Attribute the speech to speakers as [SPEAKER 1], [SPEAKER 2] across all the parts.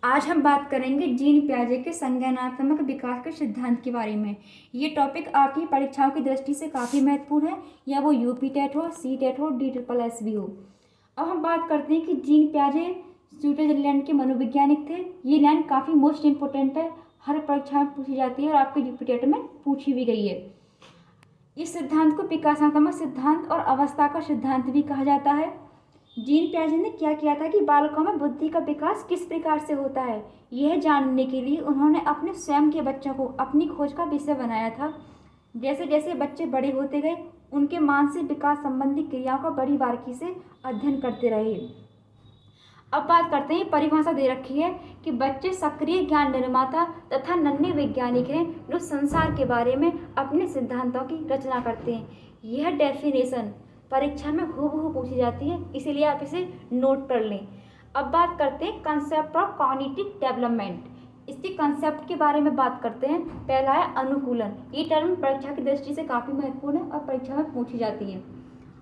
[SPEAKER 1] आज हम बात करेंगे जीन पियाजे के संज्ञानात्मक विकास के सिद्धांत के बारे में। ये टॉपिक आपकी परीक्षाओं की दृष्टि से काफ़ी महत्वपूर्ण है, या वो यूपी टेट हो, सी टेट हो, डी ट्रिपल एस भी हो। अब हम बात करते हैं कि जीन पियाजे स्विट्जरलैंड के मनोवैज्ञानिक थे। ये लाइन काफ़ी मोस्ट इंपॉर्टेंट है, हर परीक्षा में पूछी जाती है और आपके यूपी टेट में पूछी भी गई है। इस सिद्धांत को विकासात्मक सिद्धांत और अवस्था का सिद्धांत भी कहा जाता है। जीन पियाजे ने क्या किया था कि बालकों में बुद्धि का विकास किस प्रकार से होता है, यह जानने के लिए उन्होंने अपने स्वयं के बच्चों को अपनी खोज का विषय बनाया था। जैसे जैसे बच्चे बड़े होते गए, उनके मानसिक विकास संबंधी क्रियाओं का बड़ी बारीकी से अध्ययन करते रहे। अब बात करते हैं, परिभाषा दे रखी है कि बच्चे सक्रिय ज्ञान निर्माता तथा नन्हे वैज्ञानिक हैं जो संसार के बारे में अपने सिद्धांतों की रचना करते हैं। यह डेफिनेशन परीक्षा में हूबहू पूछी जाती है, इसीलिए आप इसे नोट कर लें। अब बात करते हैं कंसेप्ट ऑफ कॉग्निटिव डेवलपमेंट। इसके कंसेप्ट के बारे में बात करते हैं। पहला है अनुकूलन। ये टर्म परीक्षा की दृष्टि से काफ़ी महत्वपूर्ण है और परीक्षा में पूछी जाती है।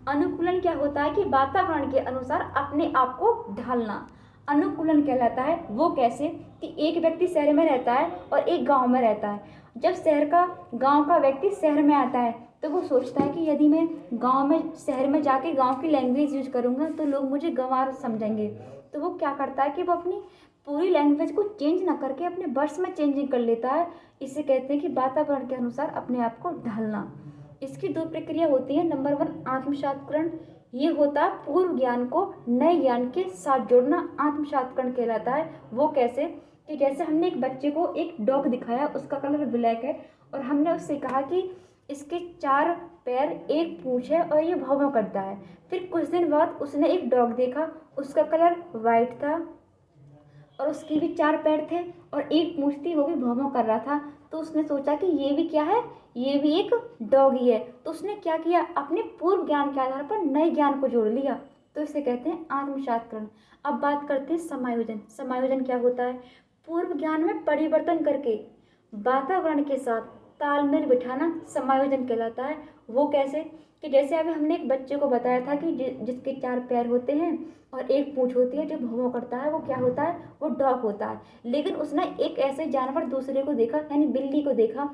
[SPEAKER 1] अनुकूलन क्या होता है कि वातावरण के अनुसार अपने आप को ढालना अनुकूलन कहलाता है। वो कैसे कि एक व्यक्ति शहर में रहता है और एक गांव में रहता है। जब गांव का व्यक्ति शहर में आता है तो वो सोचता है कि यदि मैं शहर में जाके गांव की लैंग्वेज यूज करूँगा तो लोग मुझे गंवार समझेंगे। तो वो क्या करता है कि वो अपनी पूरी लैंग्वेज को चेंज ना करके अपने वर्ड्स में चेंजिंग कर लेता है। इसे कहते हैं कि वातावरण के अनुसार अपने आप को ढालना। इसकी दो प्रक्रिया होती है। नंबर 1 आत्मसात्करण। ये होता है पूर्व ज्ञान को नए ज्ञान के साथ जोड़ना, आत्मसात्करण कहलाता है। वो कैसे कि जैसे हमने एक बच्चे को एक डॉग दिखाया, उसका कलर ब्लैक है और हमने उससे कहा कि इसके 4 पैर, 1 पूँछ है और ये भौं भौं करता है। फिर कुछ दिन बाद उसने एक डॉग देखा, उसका कलर वाइट था और उसके भी 4 पैर थे और 1 पूँछ थी, वो भी भौं भौं कर रहा था। तो उसने सोचा कि ये भी क्या है, ये भी एक डॉग ही है। तो उसने क्या किया, अपने पूर्व ज्ञान के आधार पर नए ज्ञान को जोड़ लिया। तो इसे कहते हैं आत्मसात्करण। अब बात करते हैं समायोजन। समायोजन क्या होता है, पूर्व ज्ञान में परिवर्तन करके वातावरण के साथ तालमेल बिठाना समायोजन कहलाता है। वो कैसे कि जैसे अभी हमने एक बच्चे को बताया था कि जिसके 4 पैर होते हैं और 1 पूँछ होती है, जो भौं करता है, वो क्या होता है, वो डॉग होता है। लेकिन उसने एक ऐसे जानवर दूसरे को देखा, यानी बिल्ली को देखा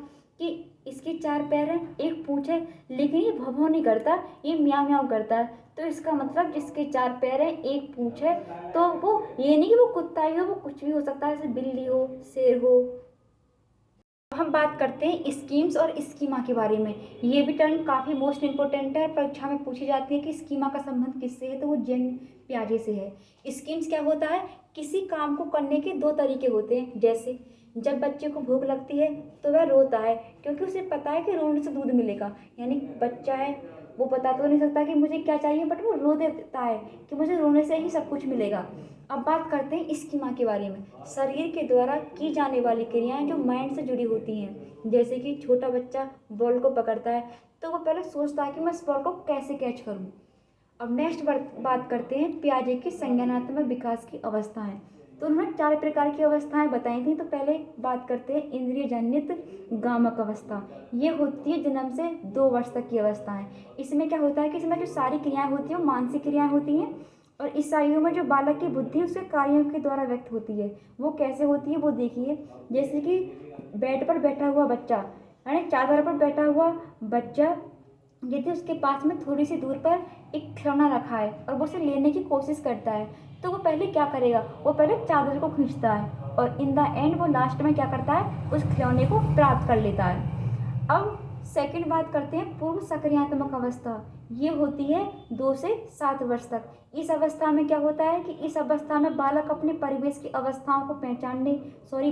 [SPEAKER 1] कि इसके 4 पैर हैं, 1 पूँछ है, लेकिन ये भौं नहीं करता, ये म्याऊं म्याऊं करता है। तो इसका मतलब जिसके 4 पैर हैं, 1 पूँछ है, तो वो ये नहीं कि वो कुत्ता ही हो, वो कुछ भी हो सकता है, जैसे बिल्ली हो, शेर हो। हम बात करते हैं स्कीम्स और स्कीमा के बारे में। ये भी टर्म काफ़ी मोस्ट इंपॉर्टेंट है, परीक्षा में पूछी जाती है कि स्कीमा का संबंध किससे है, तो वो जीन पियाजे से है। स्कीम्स क्या होता है, किसी काम को करने के 2 तरीके होते हैं। जैसे जब बच्चे को भूख लगती है तो वह रोता है, क्योंकि उसे पता है कि रोने से दूध मिलेगा। यानी बच्चा है, वो बता तो नहीं सकता कि मुझे क्या चाहिए, बट वो रो देता है कि मुझे रोने से ही सब कुछ मिलेगा। अब बात करते हैं स्कीमा के बारे में। शरीर के द्वारा की जाने वाली क्रियाएं जो माइंड से जुड़ी होती हैं। जैसे कि छोटा बच्चा बॉल को पकड़ता है तो वो पहले सोचता है कि मैं इस बॉल को कैसे कैच करूं। अब नेक्स्ट बात करते हैं पियाजे की संज्ञानात्मक विकास की अवस्थाएं। तो उन्होंने 4 प्रकार की अवस्थाएं बताई थी। तो पहले बात करते हैं इंद्रिय जनित गामक अवस्था। ये होती है जन्म से 2 वर्ष तक की अवस्थाएं। इसमें क्या होता है कि इसमें जो सारी क्रियाएं होती हैं वो मानसिक क्रियाएं होती हैं और इस आयु में जो बालक की बुद्धि उसके कार्यों के द्वारा व्यक्त होती है। वो कैसे होती है वो देखिए। जैसे कि बेड पर बैठा हुआ बच्चा, यानी चादर पर बैठा हुआ बच्चा, यदि उसके पास में थोड़ी सी दूर पर एक खिलौना रखा है और वो उसे लेने की कोशिश करता है, तो वो पहले क्या करेगा, वो पहले चादर को खींचता है और इन द एंड वो लास्ट में क्या करता है, उस खिलौने को प्राप्त कर लेता है। अब सेकंड बात करते हैं पूर्व सक्रियात्मक अवस्था। ये होती है 2 से 7 वर्ष तक। इस अवस्था में क्या होता है कि इस अवस्था में बालक अपने परिवेश की अवस्थाओं को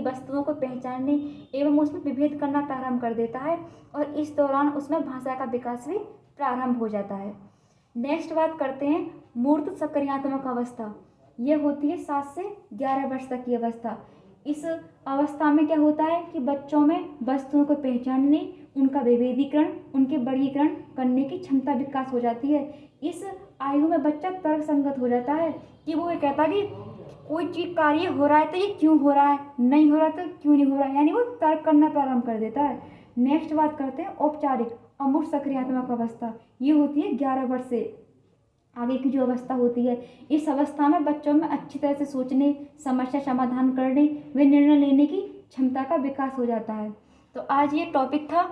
[SPEAKER 1] वस्तुओं को पहचानने एवं उसमें विभेद करना प्रारंभ कर देता है और इस दौरान उसमें भाषा का विकास भी प्रारंभ हो जाता है। नेक्स्ट बात करते हैं मूर्त सक्रियात्मक अवस्था। यह होती है 7 से 11 वर्ष तक की अवस्था। इस अवस्था में क्या होता है कि बच्चों में वस्तुओं को पहचानने, उनका विभेदीकरण, उनके वर्गीकरण करने की क्षमता विकास हो जाती है। इस आयु में बच्चा तर्क संगत हो जाता है कि वो ये कहता है कि कोई चीज कार्य हो रहा है तो ये क्यों हो रहा है, नहीं हो रहा तो क्यों नहीं हो रहा है, यानी वो तर्क करना प्रारंभ कर देता है। नेक्स्ट बात करते हैं औपचारिक अमूर्त सक्रियात्मक अवस्था। ये होती है 11 वर्ष से आगे की जो अवस्था होती है, इस अवस्था में बच्चों में अच्छी तरह से सोचने, समस्या समाधान करने व निर्णय लेने की क्षमता का विकास हो जाता है। तो आज ये टॉपिक था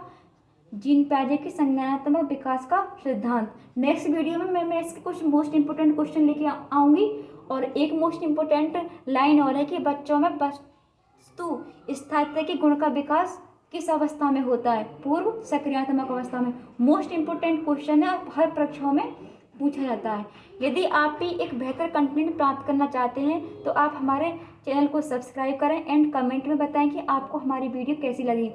[SPEAKER 1] जीन पियाजे की संज्ञानात्मक विकास का सिद्धांत। नेक्स्ट वीडियो में मैं इसके कुछ मोस्ट इंपोर्टेंट क्वेश्चन लेके आऊँगी, और एक मोस्ट इंपोर्टेंट लाइन और है कि बच्चों में वस्तु स्थायित्व के गुण का विकास किस अवस्था में होता है, पूर्व सक्रियात्मक अवस्था में। मोस्ट इंपोर्टेंट क्वेश्चन है और हर परीक्षाओं में पूछा जाता है। यदि आप भी एक बेहतर कंटेंट प्राप्त करना चाहते हैं तो आप हमारे चैनल को सब्सक्राइब करें एंड कमेंट में बताएं कि आपको हमारी वीडियो कैसी लगी।